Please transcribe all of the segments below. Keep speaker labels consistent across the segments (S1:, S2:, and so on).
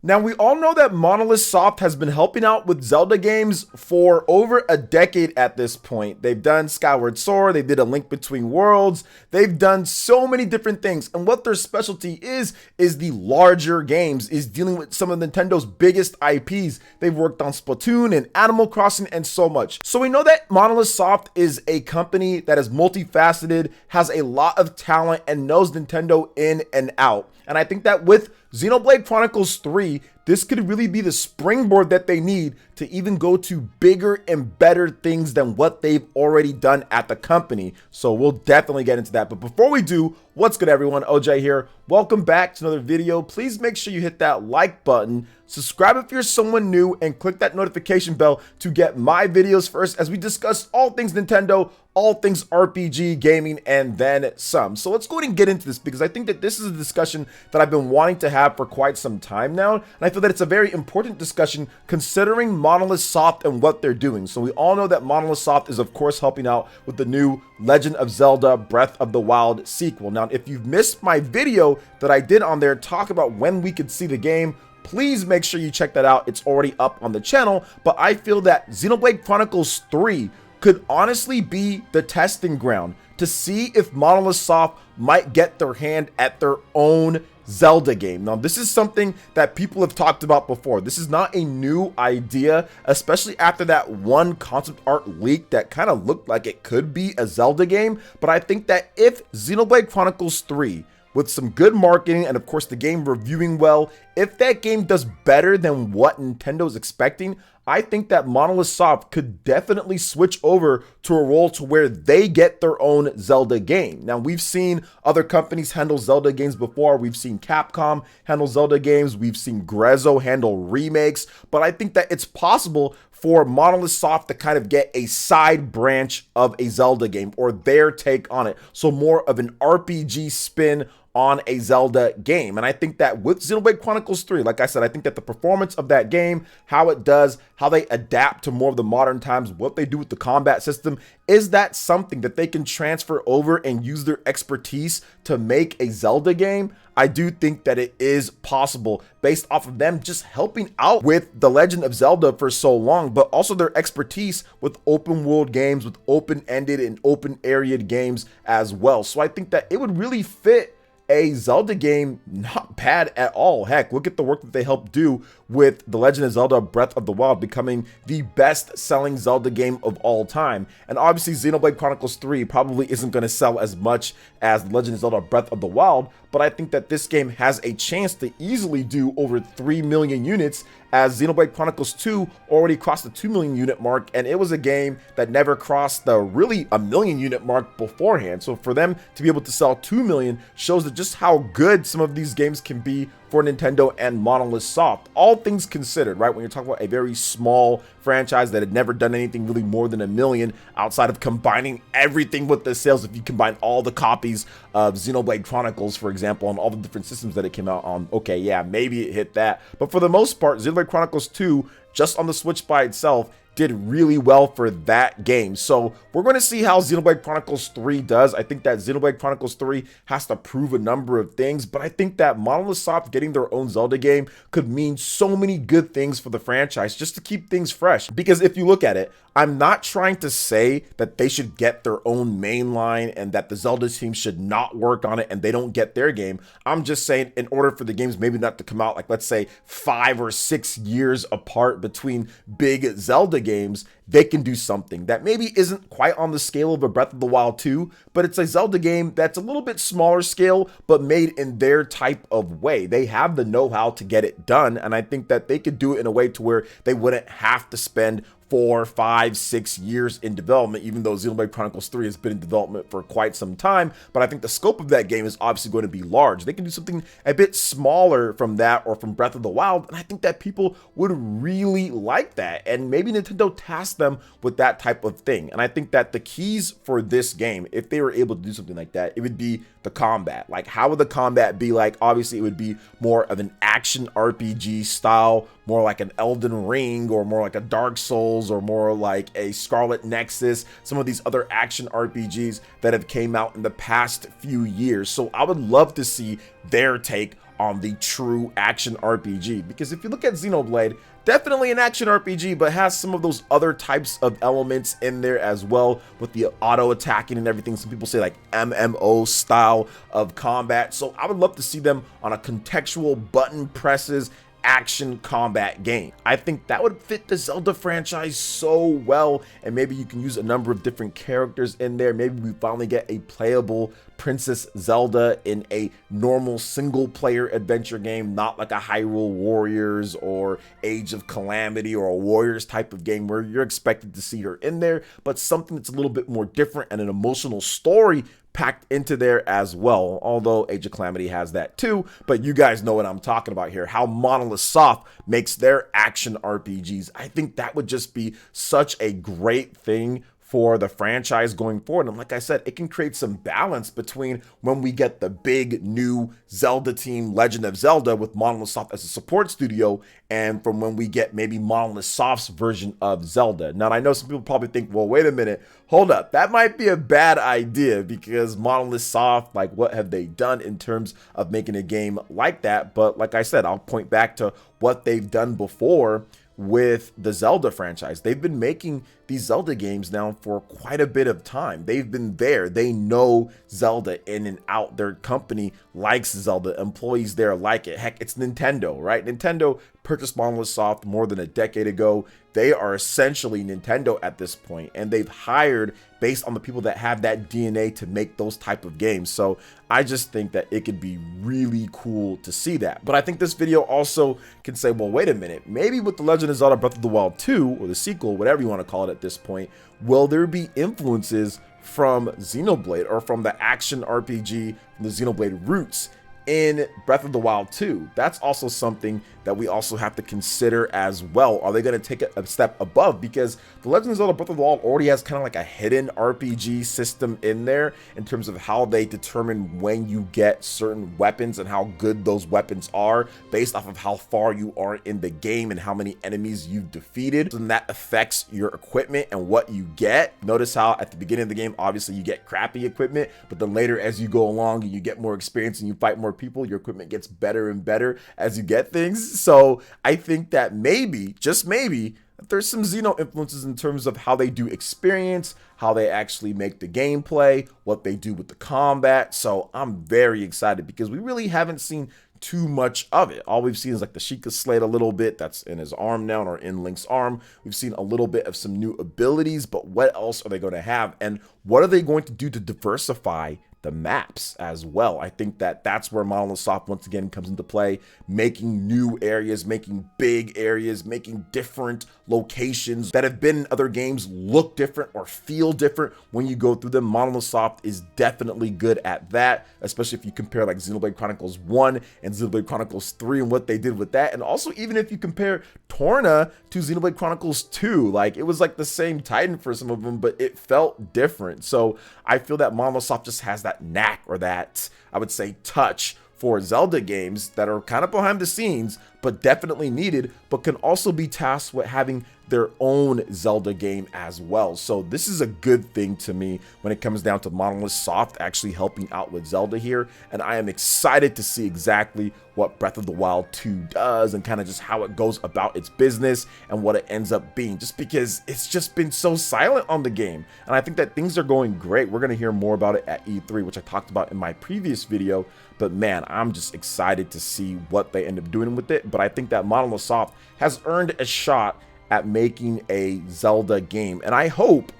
S1: Now, we all know that Monolith Soft has been helping out with Zelda games for over a decade at this point. They've done Skyward Sword, they did A Link Between Worlds, they've done so many different things. And what their specialty is the larger games, is dealing with some of Nintendo's biggest IPs. They've worked on Splatoon and Animal Crossing and so much. So we know that Monolith Soft is a company that is multifaceted, has a lot of talent, and knows Nintendo in and out. And I think that with Xenoblade Chronicles 3, this could really be the springboard that they need to even go to bigger and better things than what they've already done at the company. So we'll definitely get into that. But before we do, what's good everyone? OJ here. Welcome back to another video. Please make sure you hit that like button, subscribe if you're someone new, and click that notification bell to get my videos first as we discuss all things Nintendo, all things RPG, gaming, and then some. So let's go ahead and get into this, because I think that this is a discussion that I've been wanting to have for quite some time now, and I feel that it's a very important discussion considering Monolith Soft and what they're doing. So we all know that Monolith Soft is of course helping out with the new Legend of Zelda Breath of the Wild sequel. Now, if you've missed my video that I did on there talk about when we could see the game, please make sure you check that out. It's already up on the channel. But I feel that Xenoblade Chronicles 3 could honestly be the testing ground to see if Monolith Soft might get their hand at their own Zelda game. Now, this is something that people have talked about before. This is not a new idea, especially after that one concept art leak that kind of looked like it could be a Zelda game. But I think that if Xenoblade Chronicles 3, with some good marketing and of course the game reviewing well, if that game does better than what Nintendo's expecting, I think that Monolith Soft could definitely switch over to a role to where they get their own Zelda game. Now, we've seen other companies handle Zelda games before. We've seen Capcom handle Zelda games. We've seen Grezzo handle remakes. But I think that it's possible for Monolith Soft to kind of get a side branch of a Zelda game, or their take on it. So more of an RPG spin on a Zelda game. And I think that with Xenoblade Chronicles 3, like I said, I think that the performance of that game, how it does, how they adapt to more of the modern times, what they do with the combat system, is that something that they can transfer over and use their expertise to make a Zelda game? I do think that it is possible based off of them just helping out with The Legend of Zelda for so long, but also their expertise with open world games, with open-ended and open-areaed games as well. So I think that it would really fit a Zelda game not bad at all. Heck, look at the work that they helped do with The Legend of Zelda Breath of the Wild becoming the best-selling Zelda game of all time. And obviously Xenoblade Chronicles 3 probably isn't going to sell as much as The Legend of Zelda Breath of the Wild, but I think that this game has a chance to easily do over 3 million units, as Xenoblade Chronicles 2 already crossed the 2 million unit mark, and it was a game that never crossed the really a million unit mark beforehand. So for them to be able to sell 2 million shows that just how good some of these games can be for Nintendo and Monolith Soft. All things considered, right? When you're talking about a very small franchise that had never done anything really more than 1 million outside of combining everything with the sales. If you combine all the copies of Xenoblade Chronicles, for example, on all the different systems that it came out on, okay, yeah, maybe it hit that. But for the most part, Xenoblade Chronicles 2, just on the Switch by itself, did really well for that game. So we're going to see how Xenoblade Chronicles 3 does. I think that Xenoblade Chronicles 3 has to prove a number of things, but I think that Monolith Soft getting their own Zelda game could mean so many good things for the franchise, just to keep things fresh. Because if you look at it, I'm not trying to say that they should get their own main line and that the Zelda team should not work on it and they don't get their game. I'm just saying, in order for the games maybe not to come out like, let's say, 5 or 6 years apart between big Zelda games, they can do something that maybe isn't quite on the scale of a Breath of the Wild 2, but it's a Zelda game that's a little bit smaller scale, but made in their type of way. They have the know-how to get it done, and I think that they could do it in a way to where they wouldn't have to spend 4, 5, 6 years in development, even though Xenoblade Chronicles 3 has been in development for quite some time. But I think the scope of that game is obviously going to be large. They can do something a bit smaller from that, or from Breath of the Wild, and I think that people would really like that, and maybe Nintendo tasked them with that type of thing. And I think that the keys for this game, if they were able to do something like that, it would be the combat. Like, how would the combat be like? Obviously it would be more of an action RPG style, more like an Elden Ring, or more like a Dark Souls, or more like a Scarlet Nexus, some of these other action RPGs that have came out in the past few years. So I would love to see their take on the true action RPG. Because if you look at Xenoblade, definitely an action RPG, but has some of those other types of elements in there as well, with the auto attacking and everything. Some people say like MMO style of combat. So I would love to see them on a contextual button presses action combat game. I think that would fit the Zelda franchise so well, and maybe you can use a number of different characters in there. Maybe we finally get a playable Princess Zelda in a normal single player adventure game, not like a Hyrule Warriors or Age of Calamity or a Warriors type of game where you're expected to see her in there, but something that's a little bit more different and an emotional story packed into there as well, although Age of Calamity has that too. But you guys know what I'm talking about here, how Monolith Soft makes their action RPGs. I think that would just be such a great thing for the franchise going forward. And like I said, it can create some balance between when we get the big new Zelda team, Legend of Zelda, with Monolith Soft as a support studio, and from when we get maybe Monolith Soft's version of Zelda. Now, I know some people probably think, well, wait a minute, hold up, that might be a bad idea, because Monolith Soft, like, what have they done in terms of making a game like that? But like I said, I'll point back to what they've done before with the Zelda franchise. They've been making these Zelda games now for quite a bit of time. They've been there. They know Zelda in and out. Their company likes Zelda. Employees there like it. Heck, it's Nintendo, right? Nintendo purchased Monolith Soft more than a decade ago. They are essentially Nintendo at this point, and they've hired based on the people that have that DNA to make those type of games. So I just think that it could be really cool to see that. But I think this video also can say, well, wait a minute, maybe with The Legend of Zelda Breath of the Wild 2, or the sequel, whatever you want to call it at this point, will there be influences from Xenoblade or from the action RPG, from the Xenoblade roots in Breath of the Wild 2? That's also something that we also have to consider as well. Are they going to take it a step above? Because The Legend of Zelda Breath of the Wild already has kind of like a hidden RPG system in there in terms of how they determine when you get certain weapons and how good those weapons are based off of how far you are in the game and how many enemies you've defeated. And that affects your equipment and what you get. Notice how at the beginning of the game, obviously you get crappy equipment, but then later as you go along and you get more experience and you fight more people, your equipment gets better and better as you get things. So I think that maybe, just maybe, there's some Xeno influences in terms of how they do experience, how they actually make the gameplay, what they do with the combat. So I'm very excited because we really haven't seen too much of it. All we've seen is like the Sheikah Slate a little bit, that's in his arm now, or in Link's arm. We've seen a little bit of some new abilities, but what else are they going to have? And what are they going to do to diversify the maps as well? I think that that's where Monolith Soft once again comes into play, making new areas, making big areas, making different locations that have been in other games look different or feel different when you go through them. Monolith Soft is definitely good at that, especially if you compare like Xenoblade Chronicles 1 and Xenoblade Chronicles 3 and what they did with that. And also even if you compare Torna to Xenoblade Chronicles 2, like it was like the same Titan for some of them, but it felt different. So I feel that Monolith Soft just has that knack, or that, I would say, touch for Zelda games that are kind of behind the scenes, but definitely needed, but can also be tasked with having their own Zelda game as well. So this is a good thing to me when it comes down to Monolith Soft actually helping out with Zelda here. And I am excited to see exactly what Breath of the Wild 2 does and kind of just how it goes about its business and what it ends up being, just because it's just been so silent on the game. And I think that things are going great. We're going to hear more about it at E3, which I talked about in my previous video. But man, I'm just excited to see what they end up doing with it. But I think that Monolith Soft has earned a shot at making a Zelda game. And I hope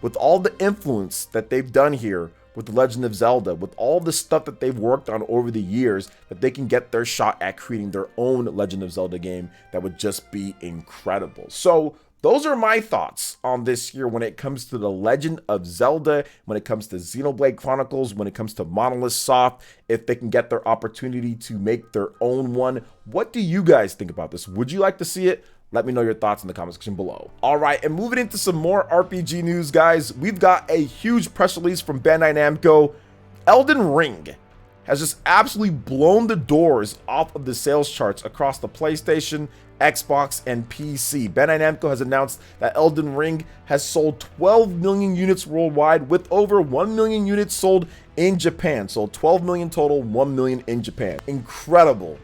S1: with all the influence that they've done here with The Legend of Zelda, with all the stuff that they've worked on over the years, that they can get their shot at creating their own Legend of Zelda game that would just be incredible. So those are my thoughts on this here when it comes to The Legend of Zelda, when it comes to Xenoblade Chronicles, when it comes to Monolith Soft, if they can get their opportunity to make their own one. What do you guys think about this? Would you like to see it? Let me know your thoughts in the comment section below. All right, and moving into some more RPG news, guys, we've got a huge press release from Bandai Namco. Elden Ring has just absolutely blown the doors off of the sales charts across the PlayStation, Xbox, and PC. Bandai Namco has announced that Elden Ring has sold 12 million units worldwide, with over 1 million units sold in Japan. So 12 million total, 1 million in Japan. Incredible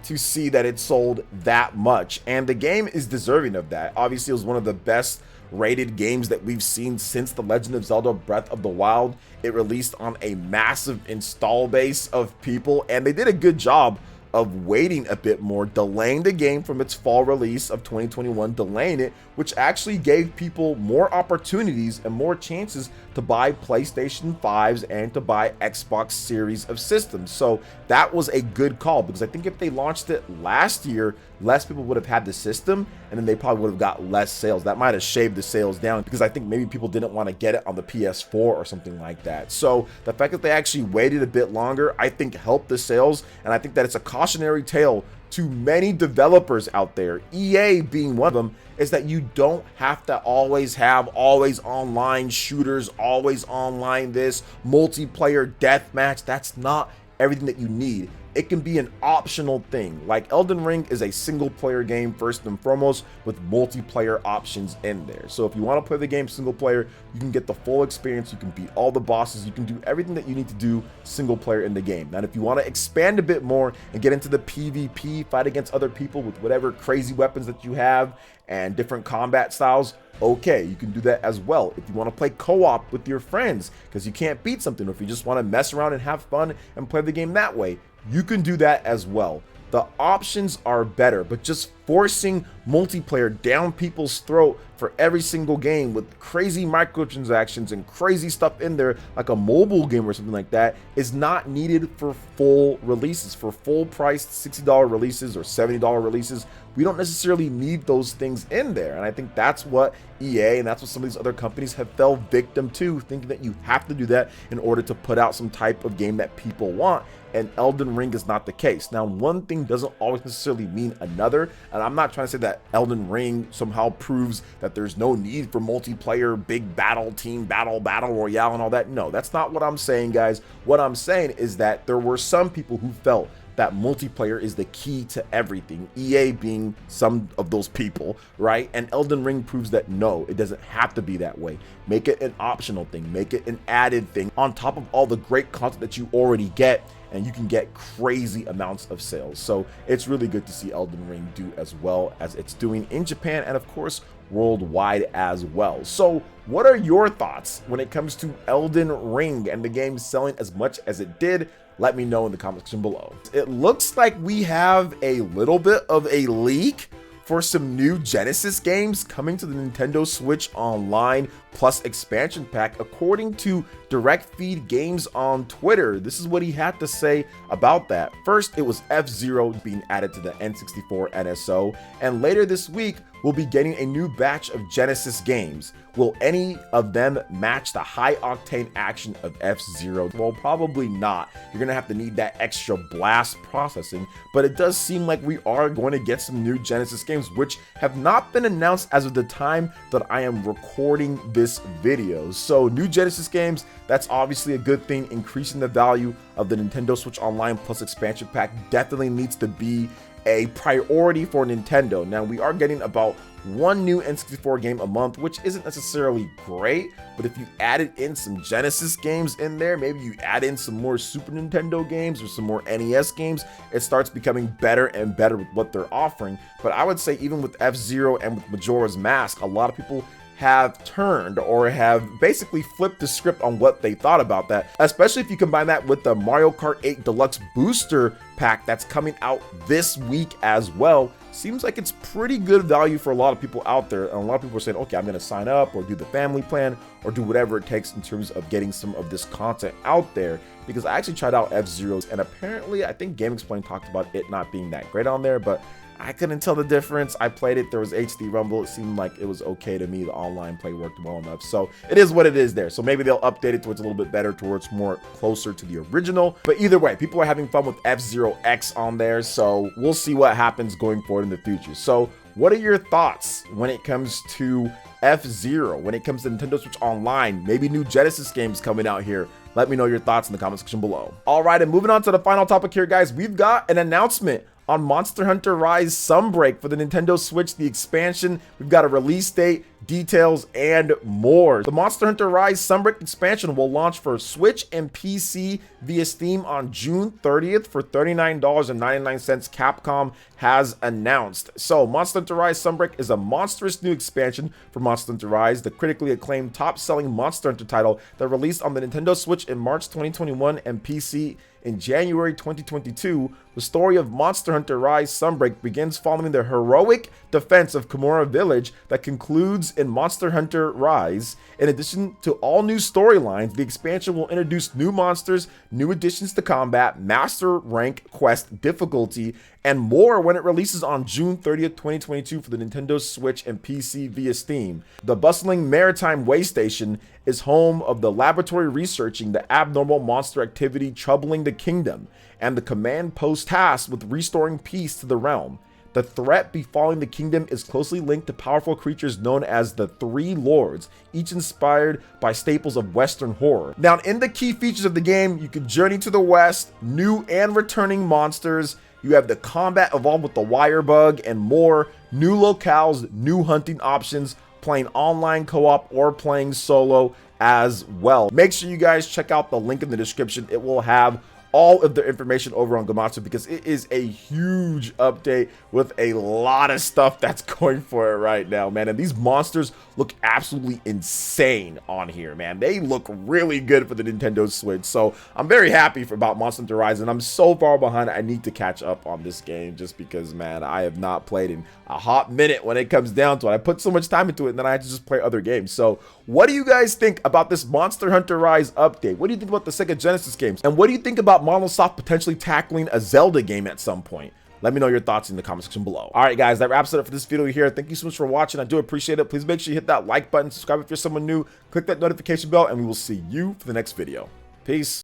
S1: to see that it sold that much, and the game is deserving of that. Obviously, it was one of the best rated games that we've seen since The Legend of Zelda Breath of the Wild. It released on a massive install base of people, and they did a good job of waiting a bit more, delaying the game from its fall release of 2021, delaying it, which actually gave people more opportunities and more chances to buy PlayStation 5s and to buy Xbox Series of systems. So that was a good call, because I think if they launched it last year, less people would have had the system, and then they probably would have got less sales. That might have shaved the sales down, because I think maybe people didn't want to get it on the PS4 or something like that. So the fact that they actually waited a bit longer, I think helped the sales, and I think that it's a cautionary tale to many developers out there, EA being one of them, is that you don't have to always have always online shooters, always online this, multiplayer deathmatch. That's not everything that you need. It can be an optional thing. Like Elden Ring is a single player game first and foremost, with multiplayer options in there. So if you want to play the game single player, you can get the full experience, you can beat all the bosses, you can do everything that you need to do single player in the game. Now if you want to expand a bit more and get into the PvP, fight against other people with whatever crazy weapons that you have and different combat styles, okay, you can do that as well. If you want to play co-op with your friends because you can't beat something, or if you just want to mess around and have fun and play the game that way, you can do that as well. The options are better, but just forcing multiplayer down people's throat for every single game with crazy microtransactions and crazy stuff in there, like a mobile game or something like that, is not needed for full releases, for full priced $60 releases or $70 releases. We don't necessarily need those things in there. And I think that's what EA and that's what some of these other companies have fell victim to, thinking that you have to do that in order to put out some type of game that people want. And Elden Ring is not the case. Now, one thing doesn't always necessarily mean another, and I'm not trying to say that Elden Ring somehow proves that there's no need for multiplayer, big battle, team battle, battle royale, and all that. No, that's not what I'm saying, guys. What I'm saying is that there were some people who felt that multiplayer is the key to everything, EA being some of those people, right? And Elden Ring proves that no, it doesn't have to be that way. Make it an optional thing, make it an added thing on top of all the great content that you already get, and you can get crazy amounts of sales. So it's really good to see Elden Ring do as well as it's doing in Japan, and of course worldwide as well. So what are your thoughts when it comes to Elden Ring and the game selling as much as it did? Let me know in the comment section below. It looks like we have a little bit of a leak for some new Genesis games coming to the Nintendo Switch Online Plus expansion pack, according to Direct Feed Games on Twitter. This is what he had to say about that. First, it was F-Zero being added to the N64 NSO, and later this week, we'll be getting a new batch of Genesis games. Will any of them match the high-octane action of F-Zero? Well, probably not. You're gonna have to need that extra blast processing, but it does seem like we are going to get some new Genesis games, which have not been announced as of the time that I am recording this video. So new Genesis games, that's obviously a good thing. Increasing the value of the Nintendo Switch Online Plus expansion pack definitely needs to be a priority for Nintendo. Now, we are getting about one new N64 game a month, which isn't necessarily great, but if you added in some Genesis games in there, maybe you add in some more Super Nintendo games or some more NES games, it starts becoming better and better with what they're offering. But I would say even with F-Zero and with Majora's Mask, a lot of people have turned or have basically flipped the script on what they thought about that, especially if you combine that with the Mario Kart 8 Deluxe Booster Pack that's coming out this week as well. Seems like it's pretty good value for a lot of people out there, and a lot of people are saying, okay, I'm going to sign up or do the family plan or do whatever it takes in terms of getting some of this content out there, because I actually tried out F-Zero's, and apparently I think Game Explain talked about it not being that great on there, but I couldn't tell the difference. I played it, there was HD Rumble, it seemed like it was okay to me. The online play worked well enough, so it is what it is there. So maybe they'll update it towards a little bit better, towards more closer to the original. But either way, people are having fun with F-Zero X on there, so we'll see what happens going forward in the future. So what are your thoughts when it comes to F-Zero, when it comes to Nintendo Switch Online, maybe new Genesis games coming out here Let me know your thoughts in the comment section below. All right, and moving on to the final topic here, guys, we've got an announcement on Monster Hunter Rise Sunbreak for the Nintendo Switch, the expansion. We've got a release date, details, and more. The Monster Hunter Rise Sunbreak expansion will launch for Switch and PC via Steam on June 30th for $39.99, Capcom has announced. So Monster Hunter Rise Sunbreak is a monstrous new expansion for Monster Hunter Rise, the critically acclaimed top-selling Monster Hunter title that released on the Nintendo Switch in March 2021 and PC in January 2022. The story of Monster Hunter Rise Sunbreak begins following the heroic defense of Kimura Village that concludes in Monster Hunter Rise. In addition to all new storylines, the expansion will introduce new monsters, new additions to combat, master rank quest difficulty, and more when it releases on June 30th, 2022 for the Nintendo Switch and PC via Steam. The bustling maritime way station is home of the laboratory researching the abnormal monster activity troubling the kingdom, and the command post tasked with restoring peace to the realm. The threat befalling the kingdom is closely linked to powerful creatures known as the Three Lords, each inspired by staples of Western horror. Now, in the key features of the game, you can journey to the west, new and returning monsters, you have the combat evolved with the wire bug, and more, new locales, new hunting options, playing online co-op or playing solo as well. Make sure you guys check out the link in the description. It will have all of the information over on Gematsu because it is a huge update with a lot of stuff that's going for it right now, man. And these monsters look absolutely insane on here, man. They look really good for the Nintendo Switch. So I'm very happy about Monster Hunter Rise, and I'm so far behind. I need to catch up on this game just because, man, I have not played in a hot minute when it comes down to it. I put so much time into it and then I had to just play other games. So what do you guys think about this Monster Hunter Rise update? What do you think about the Sega Genesis games? And what do you think about Monolith Soft potentially tackling a Zelda game at some point? Let me know your thoughts in the comment section below. All right, guys, that wraps it up for this video here. Thank you so much for watching. I do appreciate it. Please make sure you hit that like button, subscribe if you're someone new, click that notification bell, and we will see you for the next video. Peace.